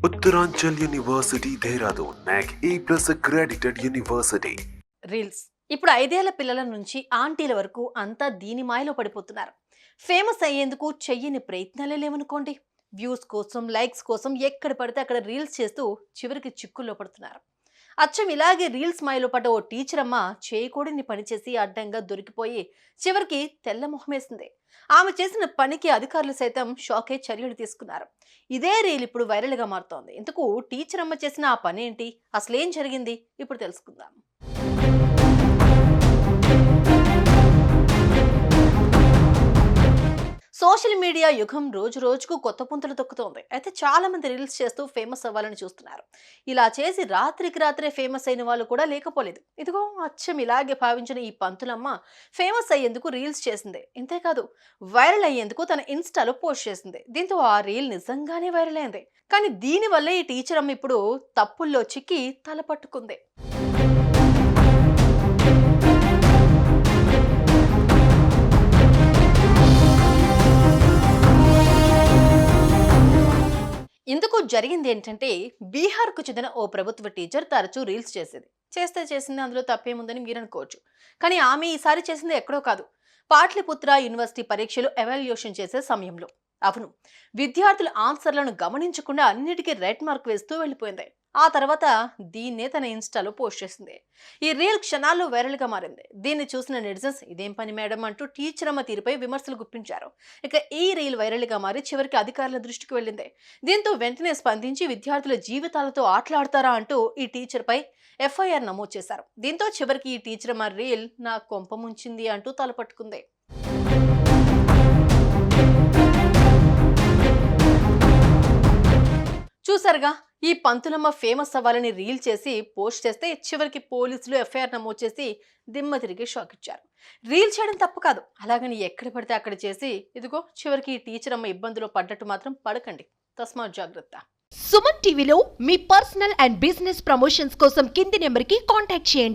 Uttaranchal University, Dehradun, NAC A+ accredited university. Reels ఇప్పుడు 5 ఏళ్ల పిల్లల నుంచి ఆంటీల వరకు అంతా దీని మాయలో పడిపోతున్నారు. ఫేమస్ అయ్యేందుకు చెయ్యని ప్రయత్నాలే లేవనుకోండి. వ్యూస్ కోసం, లైక్స్ కోసం ఎక్కడ పడితే అక్కడ రీల్స్ చేస్తూ చివరికి చిక్కుల్లో పడుతున్నారు. అచ్చం ఇలాగే రీల్స్ మాయలో పడ్డ ఓ టీచర్ అమ్మ చేయకూడని పని చేసి అడ్డంగా దొరికిపోయి చివరికి తెల్ల మొహమేసింది. ఆమె చేసిన పనికి అధికారులు సైతం షాకే చర్యలు తీసుకున్నారు. ఇదే రీల్ ఇప్పుడు వైరల్ గా మారుతోంది. ఇంతకు టీచర్ అమ్మ చేసిన ఆ పని ఏంటి, అసలేం జరిగింది, ఇప్పుడు తెలుసుకుందాం. సోషల్ మీడియా యుగం రోజు రోజుకు కొత్త పుంతలు తొక్కుతోంది. అయితే చాలా మంది రీల్స్ చేస్తూ ఫేమస్ అవ్వాలని చూస్తున్నారు. ఇలా చేసి రాత్రికి రాత్రే ఫేమస్ అయిన వాళ్ళు కూడా లేకపోలేదు. ఇదిగో అచ్చం ఇలాగే భావించిన ఈ పంతులమ్మ ఫేమస్ అయ్యేందుకు రీల్స్ చేసింది. ఇంతేకాదు, వైరల్ అయ్యేందుకు తన ఇన్స్టాలో పోస్ట్ చేసింది. దీంతో ఆ రీల్ నిజంగానే వైరల్ అయింది. కానీ దీనివల్లే ఈ టీచర్ అమ్మ ఇప్పుడు తప్పుల్లో చిక్కి తల పట్టుకుంది. ఇందుకు జరిగింది ఏంటంటే, బీహార్కు చెందిన ఓ ప్రభుత్వ టీచర్ తరచూ రీల్స్ చేసేది. చేసింది, అందులో తప్పేముందని మీరు అనుకోవచ్చు. కానీ ఆమె ఈసారి చేసింది ఎక్కడో కాదు, పాట్లిపుత్ర యూనివర్సిటీ పరీక్షలు ఎవాల్యుయేషన్ చేసే సమయంలో. అవును, విద్యార్థుల ఆన్సర్లను గమనించకుండా అన్నిటికీ రెడ్ మార్క్ వేస్తూ వెళ్ళిపోయింది. ఆ తర్వాత దీన్నే తన ఇన్స్టాలో పోస్ట్ చేసింది. ఈ రీల్ క్షణాల్లో వైరల్ గా మారింది. దీన్ని చూసిన నెటిజన్స్ ఇదేం పని మేడం అంటూ టీచర్ అమ్మ తీరుపై విమర్శలు గుప్పించారు. ఇక ఈ రీల్ వైరల్ గా మారి చివరికి అధికారుల దృష్టికి వెళ్ళింది. దీంతో వెంటనే స్పందించి విద్యార్థుల జీవితాలతో ఆటలాడతారా అంటూ ఈ టీచర్ పై ఎఫ్ఐఆర్ నమోదు చేశారు. దీంతో చివరికి ఈ టీచర్ అమ్మ రీల్ నా కొంప ముంచింది అంటూ తలపట్టుకుంది. చూసారుగా, ఈ పంతులమ్మ ఫేమస్ అవ్వాలని రీల్ చేసి పోస్ట్ చేస్తే చివరికి పోలీసులు ఎఫ్ఐఆర్ నమోదు చేసి దిమ్మ తిరిగి షాక్ ఇచ్చారు. రీల్ చేయడం తప్పు కాదు, అలాగని ఎక్కడ పడితే అక్కడ చేసి ఇదిగో చివరికి ఈ టీచర్ అమ్మ ఇబ్బందులో పడ్డట్టు మాత్రం పడకండి. తస్మాత్ జాగ్రత్త. సుమన్ టీవీలో మీ పర్సనల్ అండ్ బిజినెస్ ప్రమోషన్స్ కోసం కింది నెంబర్కి కాంటాక్ట్ చేయండి.